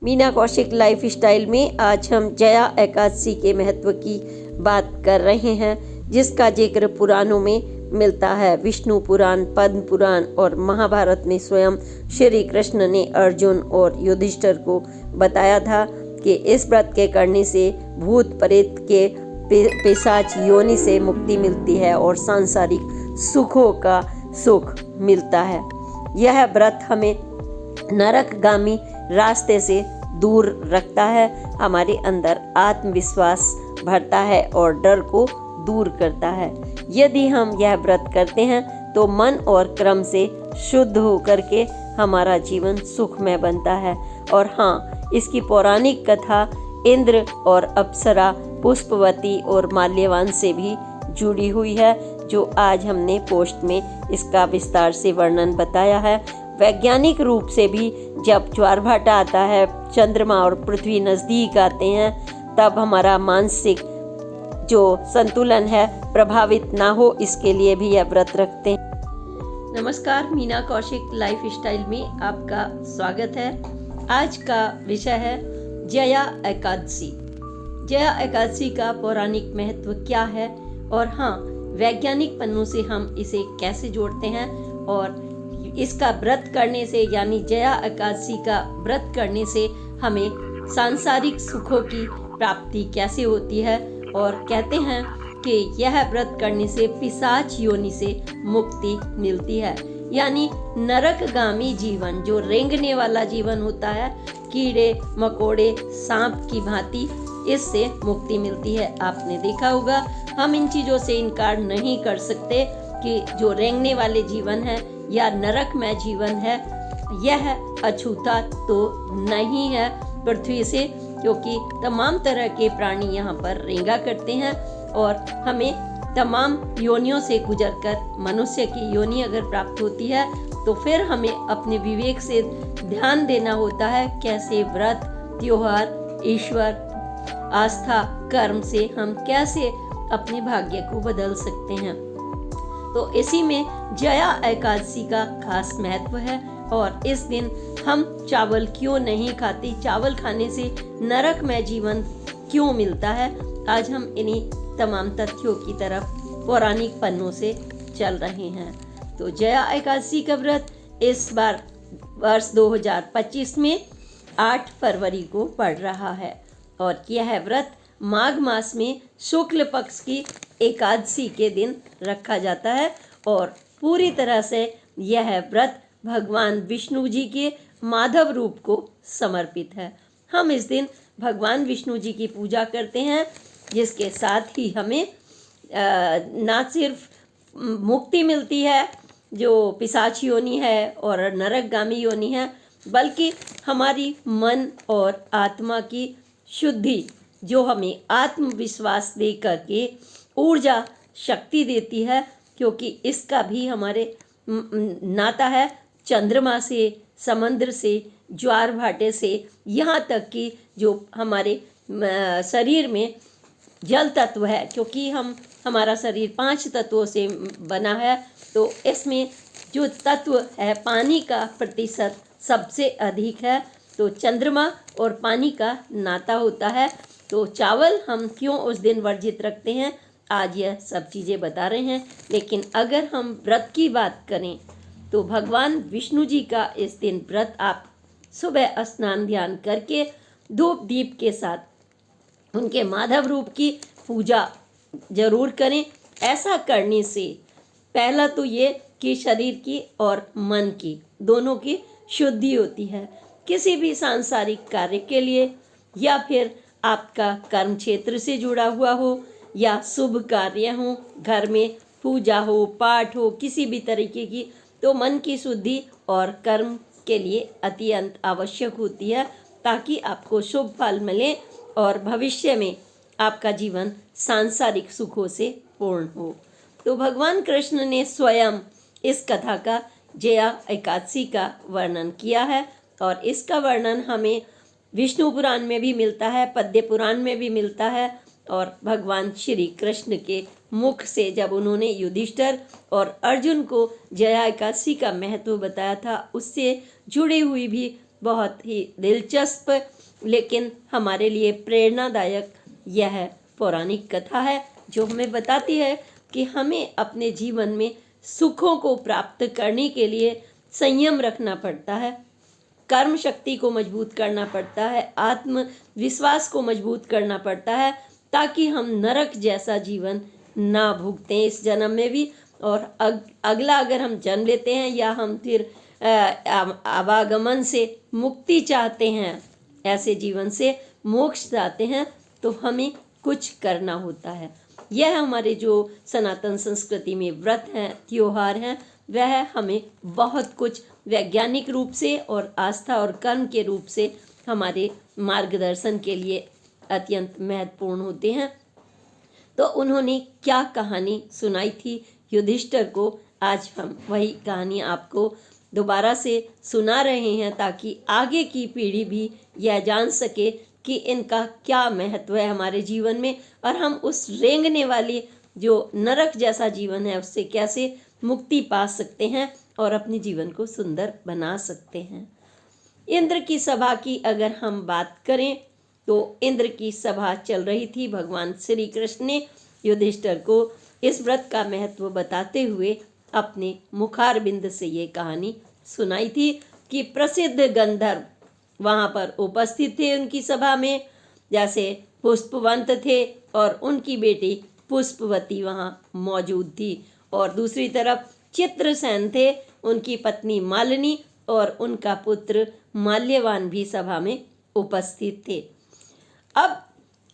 Meena Kaushik life style में आज हम जया एकादशी के महत्व की बात कर रहे हैं, जिसका जिक्र पुराणों में मिलता है। विष्णु पुराण, पद्म पुराण और महाभारत में स्वयं श्री कृष्ण ने अर्जुन और युधिष्ठिर को बताया था कि इस व्रत के करने से भूत प्रेत के पिशाच योनि से मुक्ति मिलती है और सांसारिक सुखों का सुख मिलता है। यह व्रत हमें नरकगामी रास्ते से दूर रखता है, हमारे अंदर आत्मविश्वास भरता है और डर को दूर करता है। यदि हम यह व्रत करते हैं तो मन और क्रम से शुद्ध होकर के हमारा जीवन सुखमय बनता है। और हाँ, इसकी पौराणिक कथा इंद्र और अप्सरा, पुष्पवती और माल्यवान से भी जुड़ी हुई है, जो आज हमने पोस्ट में इसका विस्तार से वर्णन बताया है। वैज्ञानिक रूप से भी जब ज्वार भाटा आता है, चंद्रमा और पृथ्वी नज़दीक आते हैं, तब हमारा मानसिक जो संतुलन है प्रभावित ना हो, इसके लिए भी यह व्रत रखते हैं। नमस्कार, मीना कौशिक लाइफ स्टाइल में आपका स्वागत है। आज का विषय है जया एकादशी। जया एकादशी का पौराणिक महत्व क्या है और हाँ, वैज्ञानिक पन्नों से हम इसे कैसे जोड़ते हैं और इसका व्रत करने से यानी जया एकादशी का व्रत करने से हमें सांसारिक सुखों की प्राप्ति कैसे होती है। और कहते हैं कि यह व्रत करने से पिशाच योनि से मुक्ति मिलती है, यानी नरकगामी जीवन, जो रेंगने वाला जीवन होता है, कीड़े मकोड़े सांप की भांति, इससे मुक्ति मिलती है। आपने देखा होगा, हम इन चीज़ों से इनकार नहीं कर सकते कि जो रेंगने वाले जीवन है या नरकमय जीवन है, यह अछूता तो नहीं है पृथ्वी से, क्योंकि तमाम तरह के प्राणी यहाँ पर रेंगा करते हैं और हमें तमाम योनियों से गुजरकर मनुष्य की योनि अगर प्राप्त होती है तो फिर हमें अपने विवेक से ध्यान देना होता है कैसे व्रत, त्योहार, ईश्वर, आस्था, कर्म से हम कैसे अपने भाग्य को बदल सकते हैं। तो इसी में जया एकादशी का खास महत्व है। और इस दिन हम चावल क्यों नहीं खाते, चावल खाने से नरकमय जीवन क्यों मिलता है, आज हम इन्हीं तमाम तथ्यों की तरफ पौराणिक पन्नों से चल रहे हैं। तो जया एकादशी का व्रत इस बार वर्ष 2025 में 8 फरवरी को पड़ रहा है और यह व्रत माघ मास में शुक्ल पक्ष की एकादशी के दिन रखा जाता है और पूरी तरह से यह व्रत भगवान विष्णु जी के माधव रूप को समर्पित है। हम इस दिन भगवान विष्णु जी की पूजा करते हैं, जिसके साथ ही हमें ना सिर्फ मुक्ति मिलती है जो पिशाच योनि है और नरकगामी योनि है, बल्कि हमारी मन और आत्मा की शुद्धि, जो हमें आत्मविश्वास दे करके ऊर्जा शक्ति देती है, क्योंकि इसका भी हमारे नाता है चंद्रमा से, समुद्र से, ज्वार भाटे से, यहाँ तक कि जो हमारे शरीर में जल तत्व है, क्योंकि हमारा शरीर 5 तत्वों से बना है, तो इसमें जो तत्व है पानी का प्रतिशत सबसे अधिक है। तो चंद्रमा और पानी का नाता होता है। तो चावल हम क्यों उस दिन वर्जित रखते हैं, आज यह सब चीज़ें बता रहे हैं। लेकिन अगर हम व्रत की बात करें तो भगवान विष्णु जी का इस दिन व्रत आप सुबह स्नान ध्यान करके धूप दीप के साथ उनके माधव रूप की पूजा जरूर करें। ऐसा करने से पहला तो ये कि शरीर की और मन की दोनों की शुद्धि होती है। किसी भी सांसारिक कार्य के लिए या फिर आपका कर्म क्षेत्र से जुड़ा हुआ हो या शुभ कार्य हो, घर में पूजा हो, पाठ हो, किसी भी तरीके की, तो मन की शुद्धि और कर्म के लिए अत्यंत आवश्यक होती है, ताकि आपको शुभ फल मिले और भविष्य में आपका जीवन सांसारिक सुखों से पूर्ण हो। तो भगवान कृष्ण ने स्वयं इस कथा का, जया एकादशी का वर्णन किया है और इसका वर्णन हमें विष्णु पुराण में भी मिलता है, पद्य पुराण में भी मिलता है और भगवान श्री कृष्ण के मुख से जब उन्होंने युधिष्ठिर और अर्जुन को जया एकादशी का महत्व बताया था, उससे जुड़ी हुई भी बहुत ही दिलचस्प लेकिन हमारे लिए प्रेरणादायक यह पौराणिक कथा है, जो हमें बताती है कि हमें अपने जीवन में सुखों को प्राप्त करने के लिए संयम रखना पड़ता है, कर्म शक्ति को मजबूत करना पड़ता है, आत्मविश्वास को मजबूत करना पड़ता है, ताकि हम नरक जैसा जीवन ना भुगतें इस जन्म में भी। और अगला अगर हम जन्म लेते हैं या हम फिर आवागमन से मुक्ति चाहते हैं, ऐसे जीवन से मोक्ष चाहते हैं, तो हमें कुछ करना होता है। यह हमारे जो सनातन संस्कृति में व्रत हैं, त्योहार हैं, वह हमें बहुत कुछ वैज्ञानिक रूप से और आस्था और कर्म के रूप से हमारे मार्गदर्शन के लिए अत्यंत महत्वपूर्ण होते हैं। तो उन्होंने क्या कहानी सुनाई थी युधिष्ठिर को, आज हम वही कहानी आपको दोबारा से सुना रहे हैं, ताकि आगे की पीढ़ी भी यह जान सके कि इनका क्या महत्व है हमारे जीवन में, और हम उस रेंगने वाली जो नरक जैसा जीवन है उससे कैसे मुक्ति पा सकते हैं और अपने जीवन को सुंदर बना सकते हैं। इंद्र की सभा की अगर हम बात करें तो इंद्र की सभा चल रही थी। भगवान श्री कृष्ण ने युधिष्ठिर को इस व्रत का महत्व बताते हुए अपने मुखारबिंद से ये कहानी सुनाई थी कि प्रसिद्ध गंधर्व वहाँ पर उपस्थित थे उनकी सभा में, जैसे पुष्पवंत थे और उनकी बेटी पुष्पवती वहाँ मौजूद थी, और दूसरी तरफ चित्रसेन थे, उनकी पत्नी मालिनी और उनका पुत्र माल्यवान भी सभा में उपस्थित थे। अब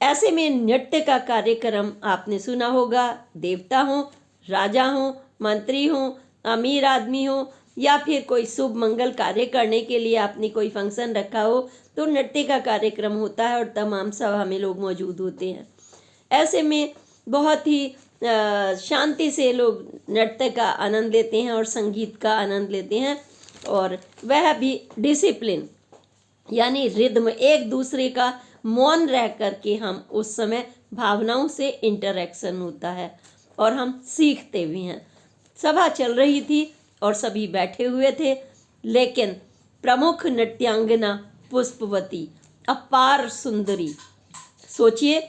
ऐसे में नृत्य का कार्यक्रम आपने सुना होगा। देवता हो, राजा हो, मंत्री हो, अमीर आदमी हो, या फिर कोई शुभ मंगल कार्य करने के लिए आपने कोई फंक्शन रखा हो, तो नृत्य का कार्यक्रम होता है और तमाम सभा में लोग मौजूद होते हैं। ऐसे में बहुत ही शांति से लोग नृत्य का आनंद लेते हैं और संगीत का आनंद लेते हैं, और वह भी डिसिप्लिन यानी रिद्म, एक दूसरे का मौन रह कर के हम उस समय भावनाओं से इंटरेक्शन होता है और हम सीखते भी हैं। सभा चल रही थी और सभी बैठे हुए थे, लेकिन प्रमुख नृत्यांगना पुष्पवती अपार सुंदरी, सोचिए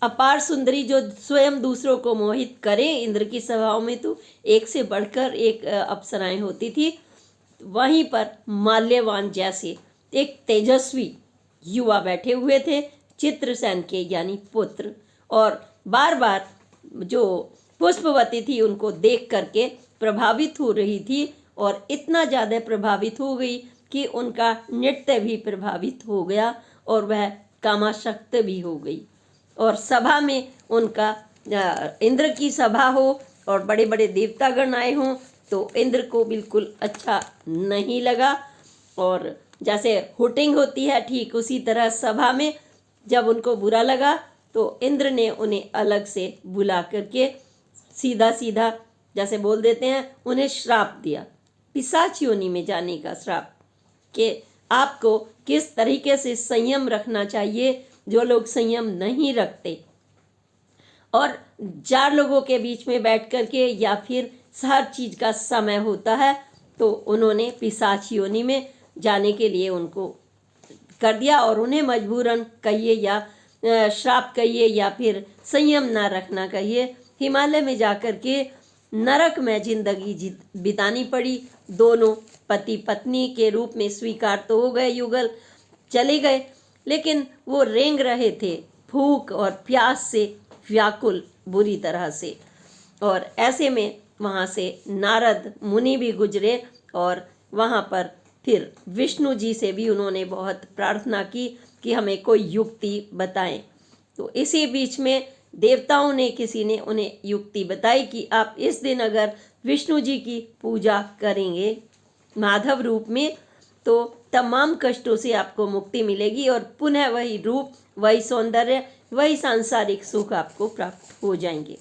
अपार सुंदरी जो स्वयं दूसरों को मोहित करे। इंद्र की सभाओं में तो एक से बढ़कर एक अप्सराएं होती थी, वहीं पर माल्यवान जैसे एक तेजस्वी युवा बैठे हुए थे, चित्रसेन के यानी पुत्र, और बार बार जो पुष्पवती थी उनको देख करके प्रभावित हो रही थी, और इतना ज़्यादा प्रभावित हो गई कि उनका नृत्य भी प्रभावित हो गया और वह कामासक्त भी हो गई। और सभा में उनका इंद्र की सभा हो और बड़े बड़े देवतागण आए हों, तो इंद्र को बिल्कुल अच्छा नहीं लगा, और जैसे हुटिंग होती है ठीक उसी तरह सभा में जब उनको बुरा लगा तो इंद्र ने उन्हें अलग से बुला करके सीधा सीधा जैसे बोल देते हैं, उन्हें श्राप दिया, पिशाच योनि में जाने का श्राप, कि आपको किस तरीके से संयम रखना चाहिए, जो लोग संयम नहीं रखते और 4 लोगों के बीच में बैठ करके या फिर हर चीज़ का समय होता है, तो उन्होंने पिशाच योनि में जाने के लिए उनको कर दिया, और उन्हें मजबूरन कहिए या श्राप कहिए या फिर संयम ना रखना कहिए, हिमालय में जाकर के नरक में जिंदगी बितानी पड़ी। दोनों पति पत्नी के रूप में स्वीकार तो हो गए, युगल चले गए, लेकिन वो रेंग रहे थे भूख और प्यास से व्याकुल बुरी तरह से। और ऐसे में वहाँ से नारद मुनि भी गुजरे, और वहाँ पर फिर विष्णु जी से भी उन्होंने बहुत प्रार्थना की कि हमें कोई युक्ति बताएं। तो इसी बीच में देवताओं ने किसी ने उन्हें युक्ति बताई कि आप इस दिन अगर विष्णु जी की पूजा करेंगे माधव रूप में, तो तमाम कष्टों से आपको मुक्ति मिलेगी और पुनः वही रूप, वही सौंदर्य, वही सांसारिक सुख आपको प्राप्त हो जाएंगे।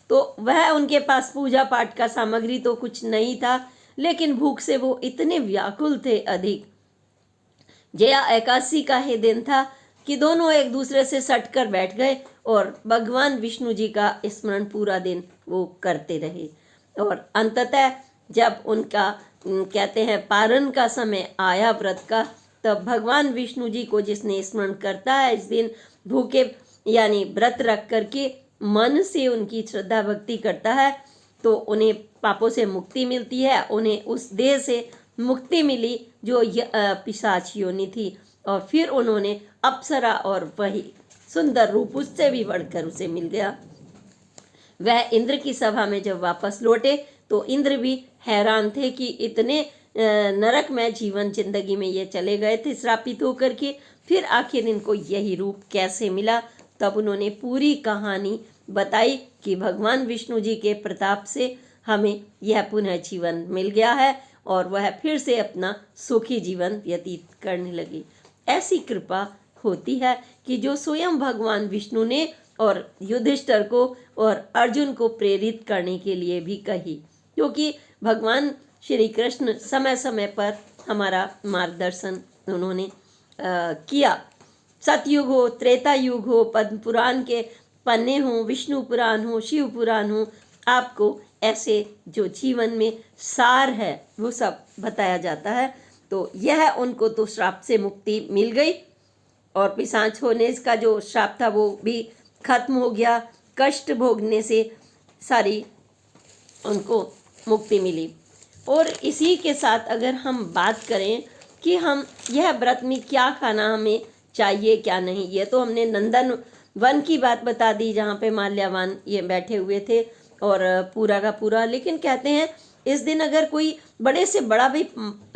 तो वह उनके पास पूजा पाठ का सामग्री तो कुछ नहीं था, लेकिन भूख से वो इतने व्याकुल थे अधिक। जया एकादशी का ही दिन था कि दोनों एक दूसरे से सट कर बैठ गए और भगवान विष्णु जी का स्मरण पूरा दिन वो करते रहे। और अंततः जब उनका कहते हैं पारण का समय आया व्रत का, तब भगवान विष्णु जी को जिसने स्मरण करता है इस दिन भूखे यानी व्रत रख करके मन से उनकी श्रद्धा भक्ति करता है, तो उन्हें पापों से मुक्ति मिलती है, उन्हें उस देह से मुक्ति मिली जो पिशाच योनि थी। और फिर उन्होंने अप्सरा और वही सुंदर रूप उससे भी बढ़कर उसे मिल गया। वह इंद्र की सभा में जब वापस लौटे तो इंद्र भी हैरान थे कि इतने नरकमय जीवन जिंदगी में ये चले गए थे श्रापित होकर के, फिर आखिर इनको यही रूप कैसे मिला। तब उन्होंने पूरी कहानी बताई कि भगवान विष्णु जी के प्रताप से हमें यह पुनः जीवन मिल गया है और वह फिर से अपना सुखी जीवन व्यतीत करने लगी। ऐसी कृपा होती है कि जो स्वयं भगवान विष्णु ने और युधिष्ठिर को और अर्जुन को प्रेरित करने के लिए भी कही, क्योंकि भगवान श्री कृष्ण समय समय पर हमारा मार्गदर्शन उन्होंने किया। सतयुग हो, त्रेता युग हो, पद्म पुराण के पन्ने हों, विष्णु पुराण हो, शिव पुराण हो, आपको ऐसे जो जीवन में सार है वो सब बताया जाता है। तो यह उनको तो श्राप से मुक्ति मिल गई और पिशाच होने का जो श्राप था वो भी खत्म हो गया, कष्ट भोगने से सारी उनको मुक्ति मिली। और इसी के साथ अगर हम बात करें कि हम यह व्रत में क्या खाना हमें चाहिए क्या नहीं, ये तो हमने नंदन वन की बात बता दी जहाँ पे माल्यावान ये बैठे हुए थे और पूरा का पूरा। लेकिन कहते हैं इस दिन अगर कोई बड़े से बड़ा भी,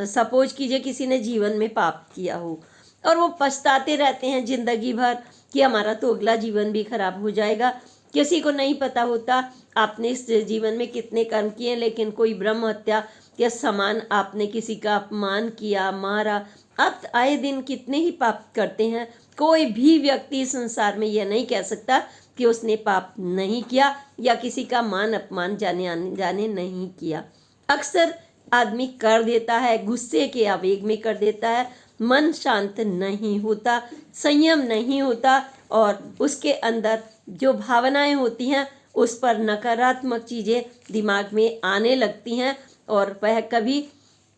सपोज कीजिए किसी ने जीवन में पाप किया हो और वो पछताते रहते हैं जिंदगी भर कि हमारा तो अगला जीवन भी खराब हो जाएगा। किसी को नहीं पता होता आपने इस जीवन में कितने कर्म किए, लेकिन कोई ब्रह्म हत्या के समान आपने किसी का अपमान किया, मारा। आप आए दिन कितने ही पाप करते हैं। कोई भी व्यक्ति संसार में यह नहीं कह सकता कि उसने पाप नहीं किया या किसी का मान अपमान जाने नहीं किया। अक्सर आदमी कर देता है, गुस्से के आवेग में कर देता है, मन शांत नहीं होता, संयम नहीं होता और उसके अंदर जो भावनाएं होती हैं उस पर नकारात्मक चीज़ें दिमाग में आने लगती हैं और वह कभी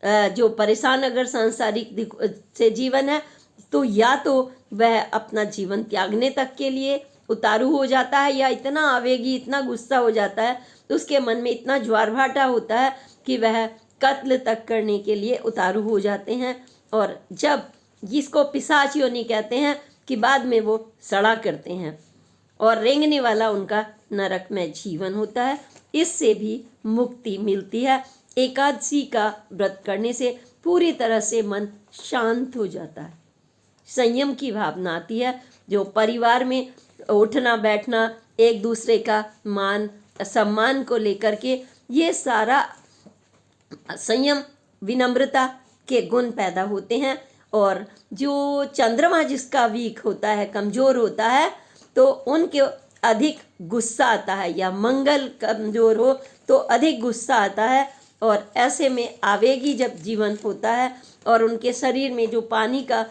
जो परेशान अगर सांसारिक से जीवन है तो या तो वह अपना जीवन त्यागने तक के लिए उतारू हो जाता है या इतना आवेगी, इतना गुस्सा हो जाता है, तो उसके मन में इतना ज्वार भाटा होता है कि वह कत्ल तक करने के लिए उतारू हो जाते हैं। और जब जिसको पिशाच योनि कहते हैं कि बाद में वो सड़ा करते हैं और रेंगने वाला उनका नरक में जीवन होता है। इससे भी मुक्ति मिलती है। एकादशी का व्रत करने से पूरी तरह से मन शांत हो जाता है, संयम की भावना आती है। जो परिवार में उठना बैठना, एक दूसरे का मान सम्मान को लेकर के ये सारा संयम विनम्रता के गुण पैदा होते हैं। और जो चंद्रमा जिसका वीक होता है, कमज़ोर होता है, तो उनके अधिक गुस्सा आता है, या मंगल कमज़ोर हो तो अधिक गुस्सा आता है। और ऐसे में आवेगी जब जीवन होता है और उनके शरीर में जो पानी का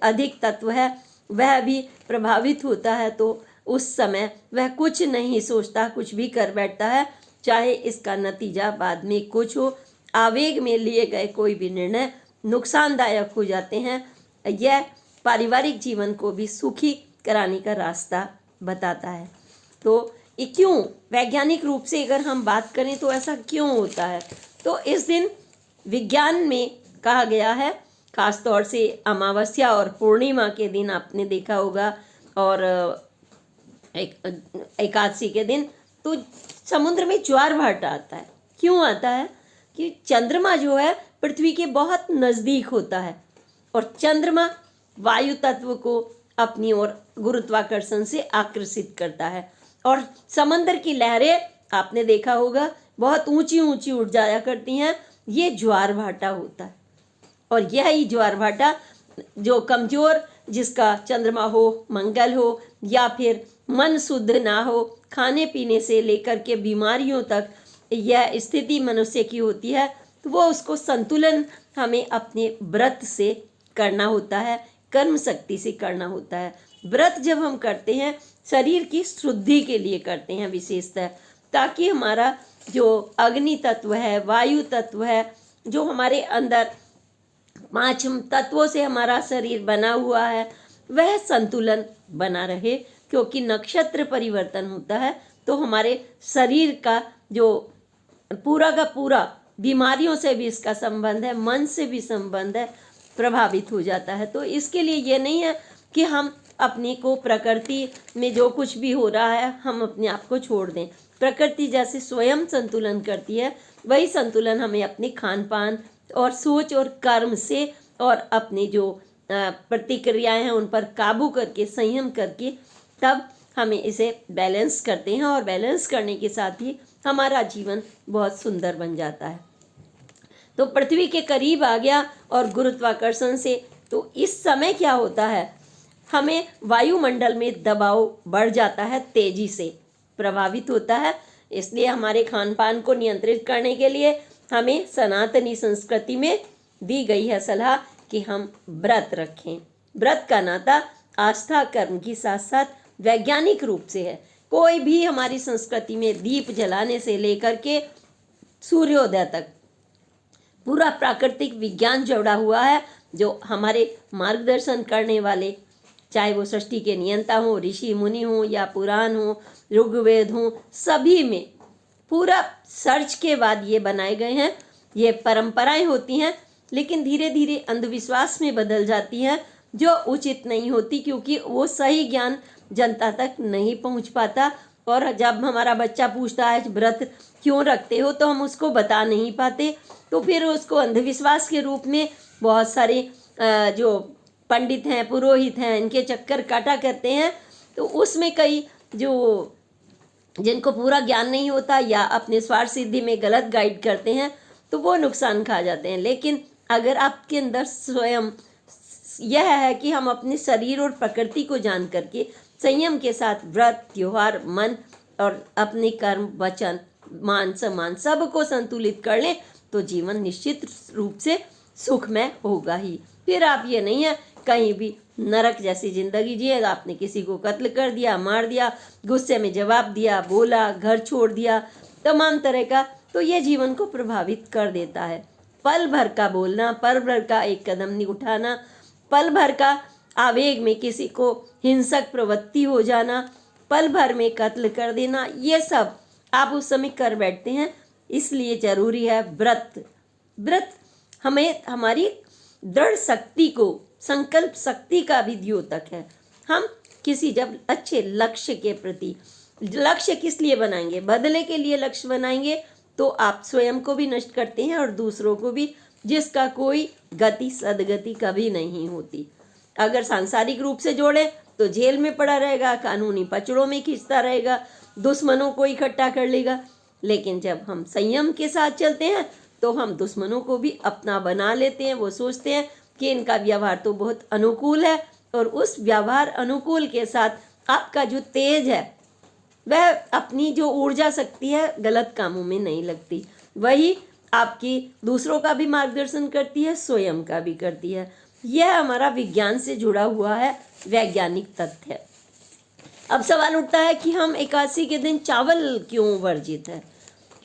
अधिक तत्व है वह भी प्रभावित होता है, तो उस समय वह कुछ नहीं सोचता, कुछ भी कर बैठता है, चाहे इसका नतीजा बाद में कुछ हो। आवेग में लिए गए कोई भी निर्णय नुकसानदायक हो जाते हैं। यह पारिवारिक जीवन को भी सुखी कराने का रास्ता बताता है। तो ये क्यों, वैज्ञानिक रूप से अगर हम बात करें तो ऐसा क्यों होता है, तो इस दिन विज्ञान में कहा गया है, खास तौर से अमावस्या और पूर्णिमा के दिन आपने देखा होगा, और एकादशी के दिन तो समुद्र में ज्वार भाटा आता है। क्यों आता है कि चंद्रमा जो है पृथ्वी के बहुत नज़दीक होता है और चंद्रमा वायु तत्व को अपनी ओर गुरुत्वाकर्षण से आकर्षित करता है और समंदर की लहरें आपने देखा होगा बहुत ऊंची ऊंची उठ जाया करती हैं। ये ज्वार भाटा होता है और यही ज्वार भाटा जो कमज़ोर, जिसका चंद्रमा हो, मंगल हो, या फिर मन शुद्ध ना हो, खाने पीने से लेकर के बीमारियों तक यह स्थिति मनुष्य की होती है, तो वो उसको संतुलन हमें अपने व्रत से करना होता है, कर्म शक्ति से करना होता है। व्रत जब हम करते हैं शरीर की शुद्धि के लिए करते हैं विशेषतः, ताकि हमारा जो अग्नि तत्व है, वायु तत्व है, जो हमारे अंदर पांच तत्वों से हमारा शरीर बना हुआ है, वह संतुलन बना रहे। क्योंकि नक्षत्र परिवर्तन होता है तो हमारे शरीर का जो पूरा का पूरा बीमारियों से भी इसका संबंध है, मन से भी संबंध है, प्रभावित हो जाता है। तो इसके लिए ये नहीं है कि हम अपने को प्रकृति में जो कुछ भी हो रहा है हम अपने आप को छोड़ दें। प्रकृति जैसे स्वयं संतुलन करती है, वही संतुलन हमें अपने खान पान और सोच और कर्म से और अपनी जो प्रतिक्रियाएं हैं उन पर काबू करके, संयम करके, तब हमें इसे बैलेंस करते हैं और बैलेंस करने के साथ ही हमारा जीवन बहुत सुंदर बन जाता है। तो पृथ्वी के करीब आ गया और गुरुत्वाकर्षण से, तो इस समय क्या होता है, हमें वायुमंडल में दबाव बढ़ जाता है, तेजी से प्रभावित होता है। इसलिए हमारे खान पान को नियंत्रित करने के लिए हमें सनातनी संस्कृति में दी गई है सलाह कि हम व्रत रखें। व्रत का नाता आस्था कर्म के साथ साथ वैज्ञानिक रूप से है। कोई भी हमारी संस्कृति में दीप जलाने से लेकर के सूर्योदय तक पूरा प्राकृतिक विज्ञान जुड़ा हुआ है, जो हमारे मार्गदर्शन करने वाले, चाहे वो सृष्टि के नियंता हो, ऋषि मुनि हो या पुराण हो, ऋग्वेद हो, सभी में पूरा सर्च के बाद ये बनाए गए हैं। ये परंपराएं होती हैं लेकिन धीरे धीरे अंधविश्वास में बदल जाती हैं, जो उचित नहीं होती, क्योंकि वो सही ज्ञान जनता तक नहीं पहुंच पाता। और जब हमारा बच्चा पूछता है व्रत क्यों रखते हो, तो हम उसको बता नहीं पाते, तो फिर उसको अंधविश्वास के रूप में बहुत सारे जो पंडित हैं, पुरोहित हैं, इनके चक्कर काटा करते हैं। तो उसमें कई जो जिनको पूरा ज्ञान नहीं होता या अपने स्वार्थ सिद्धि में गलत गाइड करते हैं, तो वो नुकसान खा जाते हैं। लेकिन अगर आपके अंदर स्वयं यह है कि हम अपने शरीर और प्रकृति को जान करके संयम के साथ व्रत, त्योहार, मन और अपने कर्म, वचन, मान सम्मान सबको संतुलित कर लें, तो जीवन निश्चित रूप से सुखमय होगा ही। फिर आप ये नहीं है कहीं भी नरक जैसी जिंदगी जिए, आपने किसी को कत्ल कर दिया, मार दिया, गुस्से में जवाब दिया, बोला, घर छोड़ दिया, तमाम तरह का, तो ये जीवन को प्रभावित कर देता है। पल भर का बोलना, पल भर का एक कदम नहीं उठाना, पल भर का आवेग में किसी को हिंसक प्रवृत्ति हो जाना, पल भर में कत्ल कर देना, ये सब आप उस समय कर बैठते हैं। इसलिए जरूरी है व्रत। व्रत हमें हमारी दृढ़ शक्ति को, संकल्प शक्ति का भी द्योतक है। हम किसी जब अच्छे लक्ष्य के प्रति, लक्ष्य किस लिए बनाएंगे, बदले के लिए लक्ष्य बनाएंगे, तो आप स्वयं को भी नष्ट करते हैं और दूसरों को भी, जिसका कोई गति सदगति कभी नहीं होती। अगर सांसारिक रूप से जोड़े तो जेल में पड़ा रहेगा, कानूनी पचड़ों में खींचता रहेगा, दुश्मनों को इकट्ठा कर लेगा। लेकिन जब हम संयम के साथ चलते हैं तो हम दुश्मनों को भी अपना बना लेते हैं। वो सोचते हैं कि इनका व्यवहार तो बहुत अनुकूल है, और उस व्यवहार अनुकूल के साथ आपका जो तेज है, वह अपनी जो ऊर्जा शक्ति है गलत कामों में नहीं लगती। वही आपकी दूसरों का भी मार्गदर्शन करती है, स्वयं का भी करती है। यह हमारा विज्ञान से जुड़ा हुआ है, वैज्ञानिक तथ्य है। अब सवाल उठता है कि हम एकादशी के दिन चावल क्यों वर्जित है,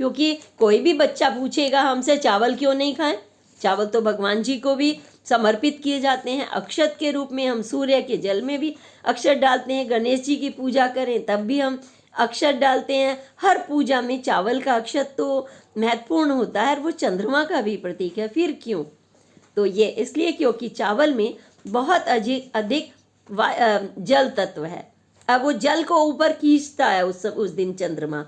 क्योंकि कोई भी बच्चा पूछेगा हमसे चावल क्यों नहीं खाएं। चावल तो भगवान जी को भी समर्पित किए जाते हैं, अक्षत के रूप में। हम सूर्य के जल में भी अक्षत डालते हैं, गणेश जी की पूजा करें तब भी हम अक्षत डालते हैं। हर पूजा में चावल का अक्षत तो महत्वपूर्ण होता है, वो चंद्रमा का भी प्रतीक है। फिर क्यों? तो ये इसलिए क्योंकि चावल में बहुत अधिक जल तत्व है। अब वो जल को ऊपर खींचता है उस दिन चंद्रमा।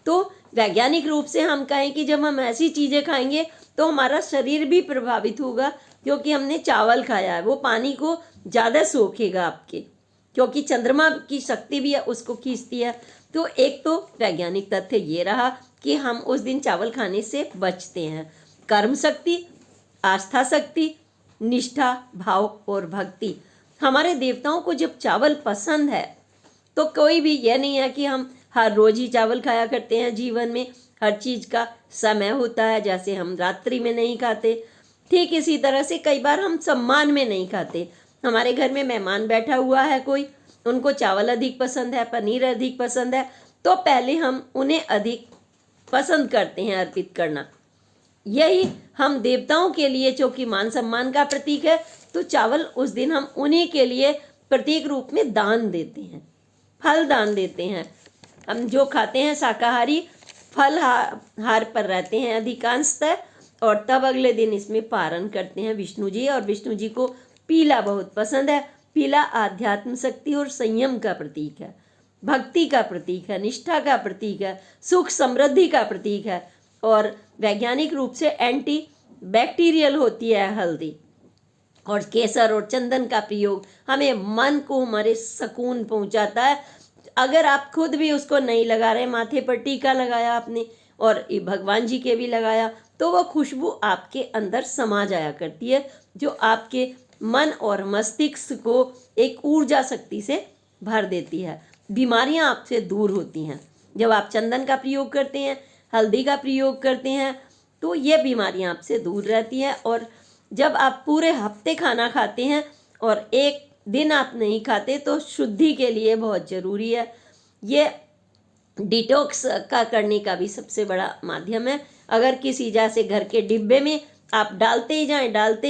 तो वैज्ञानिक रूप से हम कहें कि जब हम ऐसी चीज़ें खाएंगे तो हमारा शरीर भी प्रभावित होगा, क्योंकि हमने चावल खाया है। वो पानी को ज़्यादा सोखेगा आपके, क्योंकि चंद्रमा की शक्ति भी है, उसको खींचती है। तो एक तो वैज्ञानिक तथ्य ये रहा कि हम उस दिन चावल खाने से बचते हैं। कर्म शक्ति, आस्था शक्ति, निष्ठा, भाव और भक्ति। हमारे देवताओं को जब चावल पसंद है तो कोई भी यह नहीं है कि हम हर रोज ही चावल खाया करते हैं। जीवन में हर चीज़ का समय होता है, जैसे हम रात्रि में नहीं खाते, ठीक इसी तरह से कई बार हम सम्मान में नहीं खाते। हमारे घर में मेहमान बैठा हुआ है कोई, उनको चावल अधिक पसंद है, पनीर अधिक पसंद है, तो पहले हम उन्हें अधिक पसंद करते हैं अर्पित करना। यही हम देवताओं के लिए, जो कि मान सम्मान का प्रतीक है, तो चावल उस दिन हम उन्हीं के लिए प्रतीक रूप में दान देते हैं, फल दान देते हैं। हम जो खाते हैं शाकाहारी फल हार पर रहते हैं अधिकांशतः, और तब अगले दिन इसमें पारण करते हैं विष्णु जी। और विष्णु जी को पीला बहुत पसंद है। पीला आध्यात्म शक्ति और संयम का प्रतीक है, भक्ति का प्रतीक है, निष्ठा का प्रतीक है, सुख समृद्धि का प्रतीक है। और वैज्ञानिक रूप से एंटी बैक्टीरियल होती है हल्दी। और केसर और चंदन का प्रयोग हमें मन को हमारे सुकून पहुंचाता है। अगर आप खुद भी उसको नहीं लगा रहे, माथे पर टीका लगाया आपने और भगवान जी के भी लगाया, तो वह खुशबू आपके अंदर समा जाया करती है, जो आपके मन और मस्तिष्क को एक ऊर्जा शक्ति से भर देती है। बीमारियां आपसे दूर होती हैं। जब आप चंदन का प्रयोग करते हैं, हल्दी का प्रयोग करते हैं, तो ये बीमारियां आपसे दूर रहती हैं। और जब आप पूरे हफ्ते खाना खाते हैं और एक दिन आप नहीं खाते, तो शुद्धि के लिए बहुत ज़रूरी है। ये डिटॉक्स का करने का भी सबसे बड़ा माध्यम है। अगर किसी जैसे घर के डिब्बे में आप डालते ही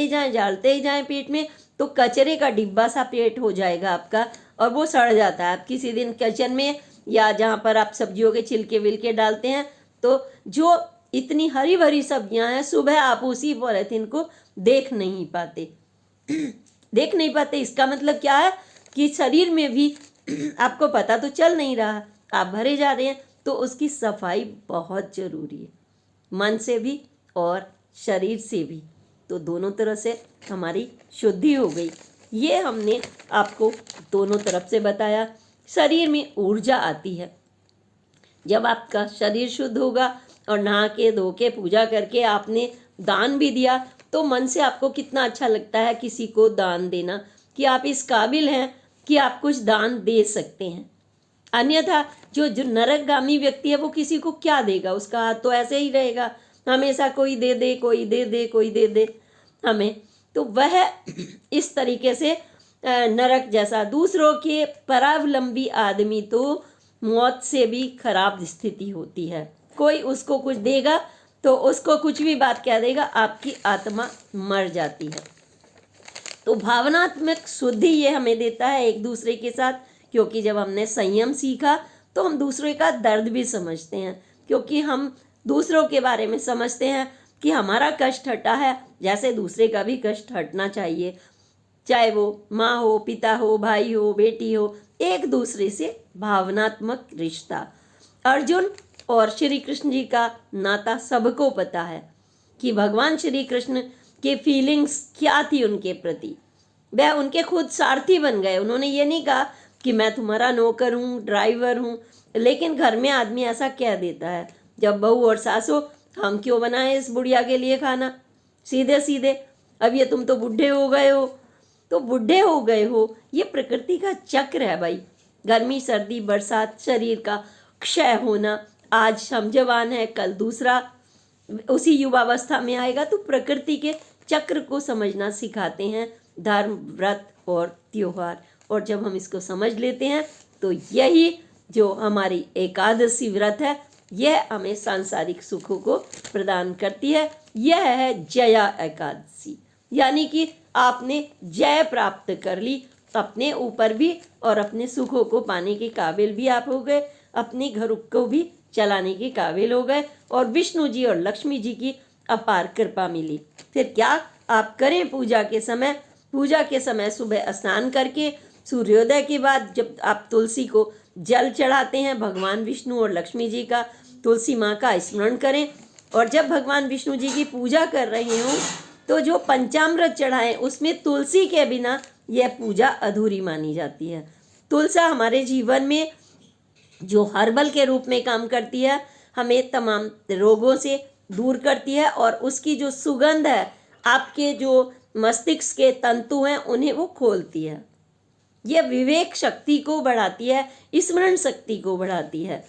जाएं पेट में, तो कचरे का डिब्बा सा पेट हो जाएगा आपका और वो सड़ जाता है। आप किसी दिन किचन में या जहाँ पर आप सब्जियों के छिलके विलके डालते हैं, तो जो इतनी हरी भरी सब्जियां हैं, सुबह आप उसी पॉलीथीन को देख नहीं पाते। इसका मतलब क्या है कि शरीर में भी आपको पता तो चल नहीं रहा, आप भरे जा रहे हैं। तो उसकी सफाई बहुत ज़रूरी है, मन से भी और शरीर से भी। तो दोनों तरह से हमारी शुद्धि हो गई। ये हमने आपको दोनों तरफ से बताया। शरीर में ऊर्जा आती है जब आपका शरीर शुद्ध होगा, और नहा के धो के पूजा करके आपने दान भी दिया, तो मन से आपको कितना अच्छा लगता है किसी को दान देना, कि आप इस काबिल हैं कि आप कुछ दान दे सकते हैं। अन्यथा जो नरकगामी व्यक्ति है, वो किसी को क्या देगा, उसका हाथ तो ऐसे ही रहेगा, हमेशा कोई दे दे हमें। तो वह इस तरीके से नरक जैसा। दूसरों के परावलंबी आदमी तो मौत से भी खराब स्थिति होती है। कोई उसको कुछ देगा तो उसको कुछ भी बात कह देगा, आपकी आत्मा मर जाती है। तो भावनात्मक शुद्धि ये हमें देता है एक दूसरे के साथ, क्योंकि जब हमने संयम सीखा तो हम दूसरे का दर्द भी समझते हैं, क्योंकि हम दूसरों के बारे में समझते हैं कि हमारा कष्ट हटा है, जैसे दूसरे का भी कष्ट हटना चाहिए। चाहे वो माँ हो, पिता हो, भाई हो, बेटी हो, एक दूसरे से भावनात्मक रिश्ता। अर्जुन और श्री कृष्ण जी का नाता सबको पता है कि भगवान श्री कृष्ण के फीलिंग्स क्या थी उनके प्रति। वह उनके खुद सारथी बन गए। उन्होंने ये नहीं कहा कि मैं तुम्हारा नौकर हूँ, ड्राइवर हूँ। लेकिन घर में आदमी ऐसा कह देता है, जब बहू और सासू, हम क्यों बनाए इस बुढ़िया के लिए खाना, सीधे सीधे, अब ये तुम तो बूढ़े हो गए हो। तो बूढ़े हो गए हो, ये प्रकृति का चक्र है भाई। गर्मी, सर्दी, बरसात, शरीर का क्षय होना। आज हम जवान हैं, कल दूसरा उसी युवावस्था में आएगा। तो प्रकृति के चक्र को समझना सिखाते हैं धर्म, व्रत और त्योहार। और जब हम इसको समझ लेते हैं, तो यही जो हमारी एकादशी व्रत है, यह हमें सांसारिक सुखों को प्रदान करती है। यह है जया एकादशी, यानी कि आपने जय प्राप्त कर ली अपने ऊपर भी, और अपने सुखों को पाने के काबिल भी आप हो गए, अपने घर को भी चलाने के काबिल हो गए, और विष्णु जी और लक्ष्मी जी की अपार कृपा मिली। फिर क्या आप करें पूजा के समय सुबह स्नान करके सूर्योदय के बाद जब आप तुलसी को जल चढ़ाते हैं, भगवान विष्णु और लक्ष्मी जी का, तुलसी माँ का स्मरण करें। और जब भगवान विष्णु जी की पूजा कर रहे हों, तो जो पंचामृत चढ़ाएं, उसमें तुलसी के बिना यह पूजा अधूरी मानी जाती है। तुलसा हमारे जीवन में जो हर्बल के रूप में काम करती है, हमें तमाम रोगों से दूर करती है, और उसकी जो सुगंध है, आपके जो मस्तिष्क के तंतु हैं, उन्हें वो खोलती है। यह विवेक शक्ति को बढ़ाती है, स्मरण शक्ति को बढ़ाती है।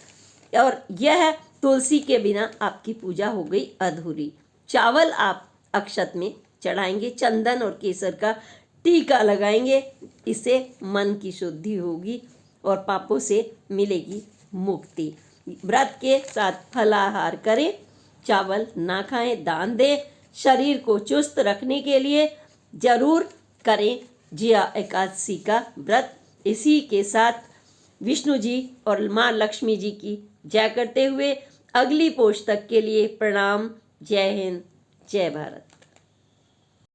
और यह तुलसी के बिना आपकी पूजा हो गई अधूरी। चावल आप अक्षत में चढ़ाएंगे, चंदन और केसर का टीका लगाएंगे, इससे मन की शुद्धि होगी और पापों से मिलेगी मुक्ति। व्रत के साथ फलाहार करें चावल ना खाएं, दान दें। शरीर को चुस्त रखने के लिए जरूर करें जया एकादशी का व्रत। इसी के साथ विष्णु जी और माँ लक्ष्मी जी की जय करते हुए अगली पोस्ट तक के लिए प्रणाम। जय हिंद, जय भारत।